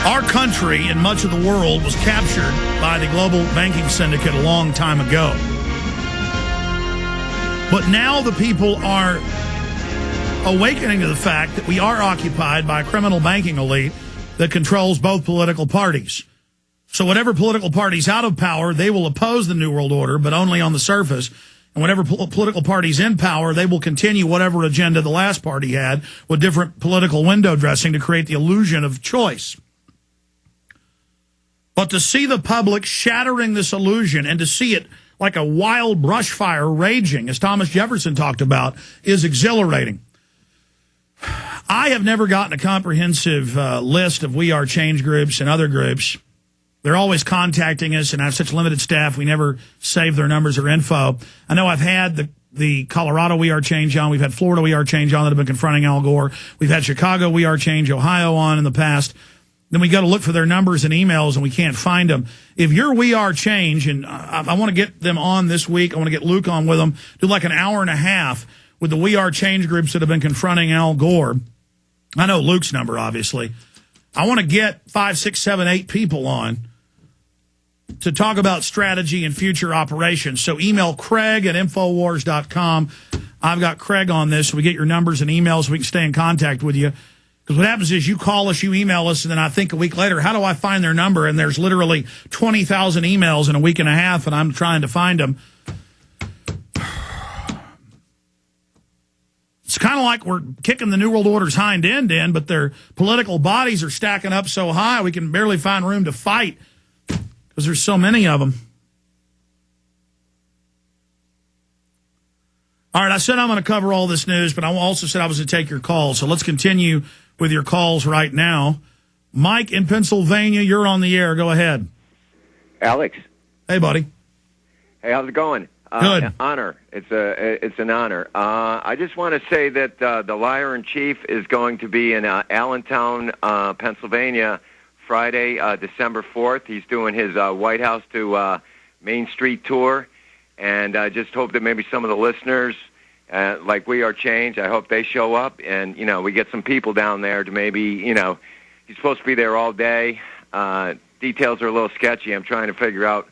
Our country and much of the world was captured by the global banking syndicate a long time ago. But now the people are awakening to the fact that we are occupied by a criminal banking elite that controls both political parties. So whatever political party's out of power, they will oppose the New World Order, but only on the surface. And whatever political party's in power, they will continue whatever agenda the last party had with different political window dressing to create the illusion of choice. But to see the public shattering this illusion and to see it like a wild brush fire raging, as Thomas Jefferson talked about, is exhilarating. I have never gotten a comprehensive list of We Are Change groups and other groups. They're always contacting us, and I have such limited staff, we never save their numbers or info. I know I've had the Colorado We Are Change on. We've had Florida We Are Change on that have been confronting Al Gore. We've had Chicago We Are Change, Ohio on in the past. Then we go to look for their numbers and emails, and we can't find them. If you're We Are Change, and I want to get them on this week, I want to get Luke on with them, do like an hour and a half with the We Are Change groups that have been confronting Al Gore. I know Luke's number, obviously. I want to get 5, 6, 7, 8 people on to talk about strategy and future operations. So email Craig at Infowars.com. I've got Craig on this, so we get your numbers and emails so we can stay in contact with you. Because what happens is you call us, you email us, and then I think a week later, how do I find their number? And there's literally 20,000 emails in a week and a half, and I'm trying to find them. It's kind of like we're kicking the New World Order's hind end in, but their political bodies are stacking up so high we can barely find room to fight because there's so many of them. All right, I said I'm going to cover all this news, but I also said I was going to take your calls. So let's continue with your calls right now. Mike in Pennsylvania, you're on the air. Go ahead. Alex. Hey, buddy. Hey, how's it going? Good. Honor. It's an honor. I just want to say that the Liar in Chief is going to be in Allentown, Pennsylvania, Friday, December 4th. He's doing his White House to Main Street tour, and I just hope that maybe some of the listeners, like We Are Change, I hope they show up, and, we get some people down there to maybe, he's supposed to be there all day. Details are a little sketchy. I'm trying to figure out,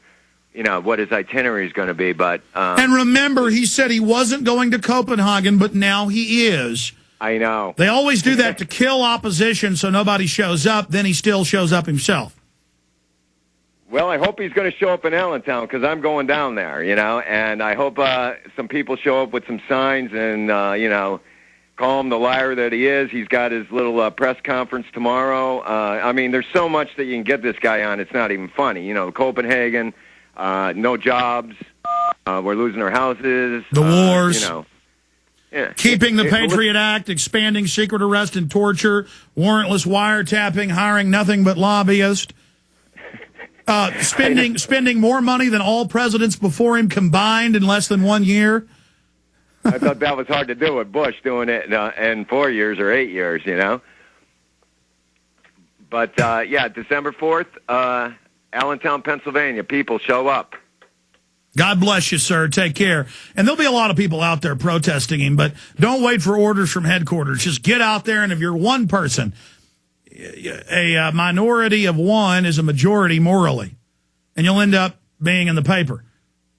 what his itinerary is going to be. But and remember, he said he wasn't going to Copenhagen, but now he is. I know. They always do that to kill opposition so nobody shows up. Then he still shows up himself. Well, I hope he's going to show up in Allentown because I'm going down there, and I hope some people show up with some signs and, call him the liar that he is. He's got his little press conference tomorrow. I mean, there's so much that you can get this guy on. It's not even funny. Copenhagen, no jobs, we're losing our houses. The wars. Yeah. Keeping the Patriot Act, expanding secret arrest and torture, warrantless wiretapping, hiring nothing but lobbyists. Spending more money than all presidents before him combined in less than 1 year. I thought that was hard to do with Bush doing it in 4 years or 8 years, But, December 4th, Allentown, Pennsylvania. People show up. God bless you, sir. Take care. And there'll be a lot of people out there protesting him, but don't wait for orders from headquarters. Just get out there, and if you're one person, a minority of one is a majority morally, and you'll end up being in the paper.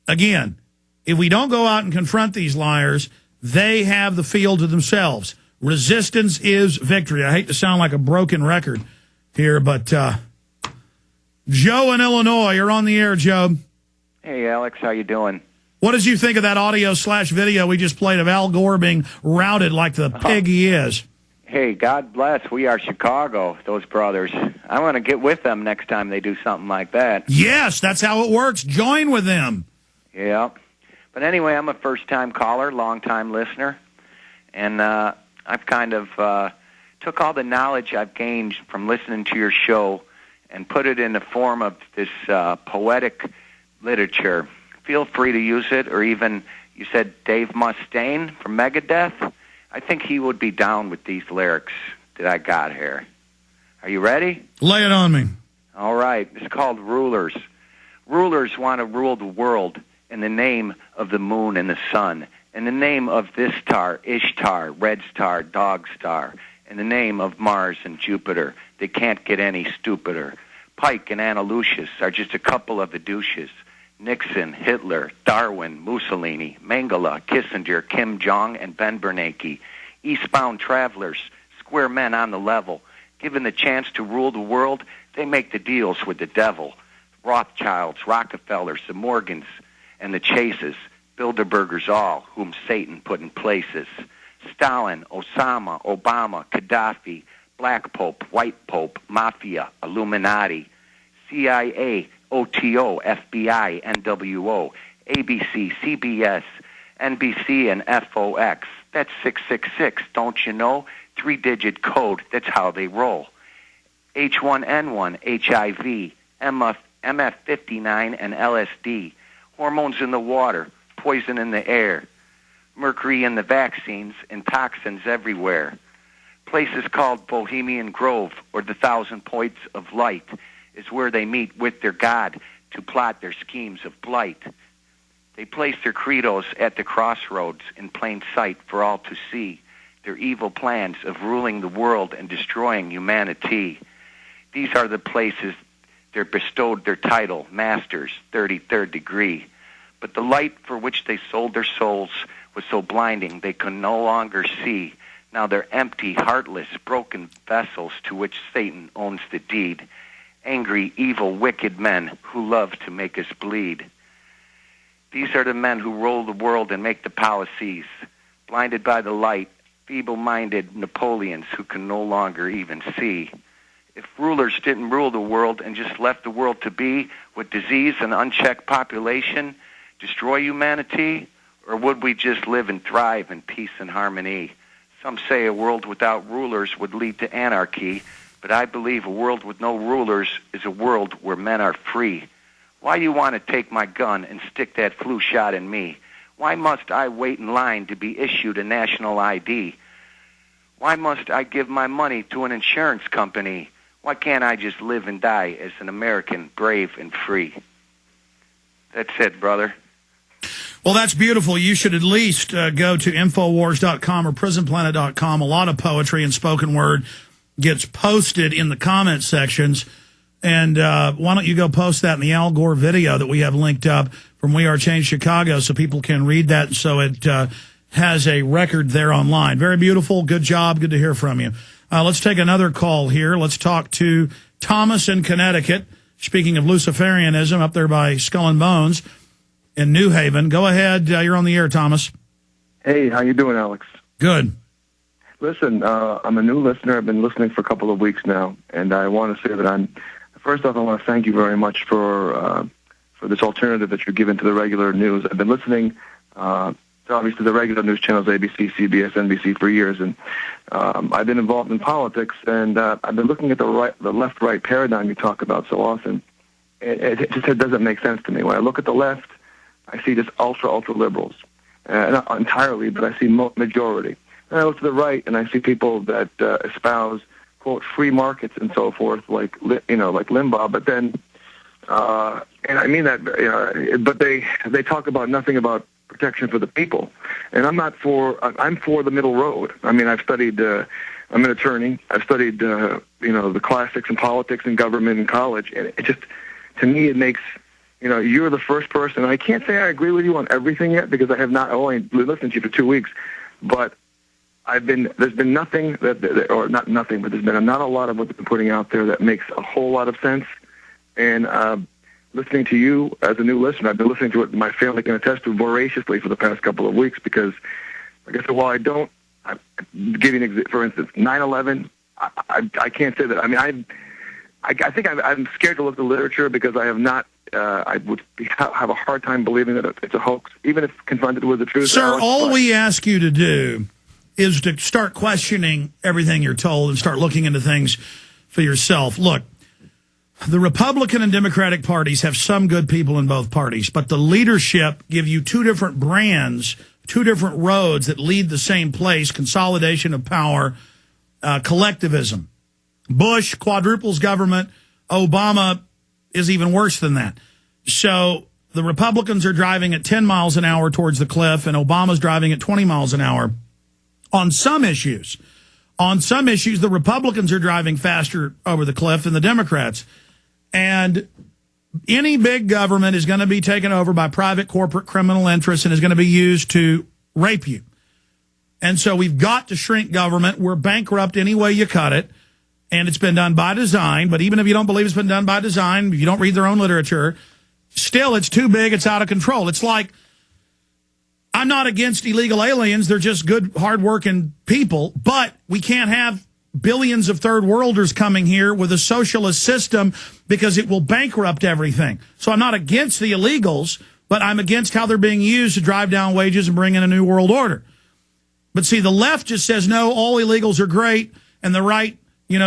Again, if we don't go out and confront these liars, they have the field to themselves. Resistance is victory. I hate to sound like a broken record here, but Joe in Illinois, you're on the air, Joe. Hey, Alex, how you doing? What did you think of that audio/video we just played of Al Gore being routed like the pig he is? Hey, God bless. We are Chicago, those brothers. I want to get with them next time they do something like that. Yes, that's how it works. Join with them. Yeah. But anyway, I'm a first-time caller, long-time listener, and I've kind of took all the knowledge I've gained from listening to your show and put it in the form of this poetic literature. Feel free to use it, or even, you said Dave Mustaine from Megadeth? I think he would be down with these lyrics that I got here. Are you ready? Lay it on me. All right. It's called Rulers. Rulers want to rule the world in the name of the moon and the sun, in the name of this star, Ishtar, red star, dog star, in the name of Mars and Jupiter. They can't get any stupider. Pike and Anna Lucius are just a couple of the douches. Nixon, Hitler, Darwin, Mussolini, Mengele, Kissinger, Kim Jong, and Ben Bernanke. Eastbound travelers, square men on the level. Given the chance to rule the world, they make the deals with the devil. Rothschilds, Rockefellers, the Morgans, and the Chases, Bilderbergers all, whom Satan put in places. Stalin, Osama, Obama, Gaddafi, Black Pope, White Pope, Mafia, Illuminati, CIA, OTO, FBI, NWO, ABC, CBS, NBC, and FOX. That's 666, don't you know? 3-digit code, that's how they roll. H1N1, HIV, MF59, and LSD. Hormones in the water, poison in the air. Mercury in the vaccines, and toxins everywhere. Places called Bohemian Grove, or the 1,000 Points of Light, is where they meet with their God to plot their schemes of blight. They place their credos at the crossroads in plain sight for all to see, their evil plans of ruling the world and destroying humanity. These are the places they're bestowed their title, Masters, 33rd degree. But the light for which they sold their souls was so blinding they could no longer see. Now they're empty, heartless, broken vessels to which Satan owns the deed. Angry, evil, wicked men who love to make us bleed. These are the men who rule the world and make the policies. Blinded by the light, feeble-minded Napoleons who can no longer even see. If rulers didn't rule the world and just left the world to be with disease and unchecked population, destroy humanity, or would we just live and thrive in peace and harmony? Some say a world without rulers would lead to anarchy, but I believe a world with no rulers is a world where men are free. Why do you want to take my gun and stick that flu shot in me? Why must I wait in line to be issued a national ID? Why must I give my money to an insurance company? Why can't I just live and die as an American, brave and free? That's it, brother. Well, that's beautiful. You should at least go to Infowars.com or PrisonPlanet.com. A lot of poetry and spoken word gets posted in the comment sections. And why don't you go post that in the Al Gore video that we have linked up from We Are Change Chicago so people can read that, so it has a record there online. Very beautiful. Good job. Good to hear from you. Let's take another call here. Let's talk to Thomas in Connecticut. Speaking of Luciferianism, up there by Skull and Bones in New Haven. Go ahead. You're on the air, Thomas. Hey, how you doing, Alex? Good. Listen, I'm a new listener. I've been listening for a couple of weeks now, and I want to say that first off, I want to thank you very much for this alternative that you're giving to the regular news. I've been listening to obviously the regular news channels, ABC, CBS, NBC, for years, and I've been involved in politics, and I've been looking at the left-right paradigm you talk about so often. It just doesn't make sense to me. When I look at the left, I see just ultra liberals, not entirely, but I see majority. And I look to the right, and I see people that espouse, quote, free markets and so forth, like Limbaugh. But then, and I mean that, but they talk about nothing about protection for the people. And I'm for the middle road. I mean, I've studied, I'm an attorney. I've studied, the classics in politics and government in college. And it just, to me, it makes, you're the first person. I can't say I agree with you on everything yet because I have not, only listened to you for 2 weeks, but there's been nothing or not nothing, but there's been not a lot of what they've been putting out there that makes a whole lot of sense. And listening to you as a new listener, I've been listening to it, my family can attest to voraciously for the past couple of weeks because, like I said, while I'm giving an for instance, 9/11, I can't say that. I mean, I think I'm scared to look at the literature because I have not. I would have a hard time believing that it's a hoax, even if confronted with the truth. Sir, all we ask you to do is to start questioning everything you're told and start looking into things for yourself. Look, the Republican and Democratic parties have some good people in both parties, but the leadership give you two different brands, two different roads that lead the same place: consolidation of power, collectivism. Bush quadruples government. Obama is even worse than that. So the Republicans are driving at 10 miles an hour towards the cliff, and Obama's driving at 20 miles an hour on some issues. On some issues, the Republicans are driving faster over the cliff than the Democrats. And any big government is going to be taken over by private corporate criminal interests and is going to be used to rape you. And so we've got to shrink government. We're bankrupt any way you cut it. And it's been done by design. But even if you don't believe it's been done by design, if you don't read their own literature, still it's too big, it's out of control. It's like, I'm not against illegal aliens. They're just good, hardworking people. But we can't have billions of third worlders coming here with a socialist system because it will bankrupt everything. So I'm not against the illegals, but I'm against how they're being used to drive down wages and bring in a new world order. But see, the left just says, no, all illegals are great, and the right,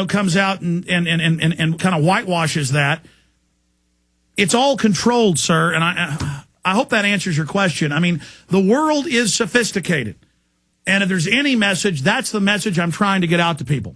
comes out and kind of whitewashes that. It's all controlled, sir, and I hope that answers your question. I mean, the world is sophisticated, and if there's any message, that's the message I'm trying to get out to people.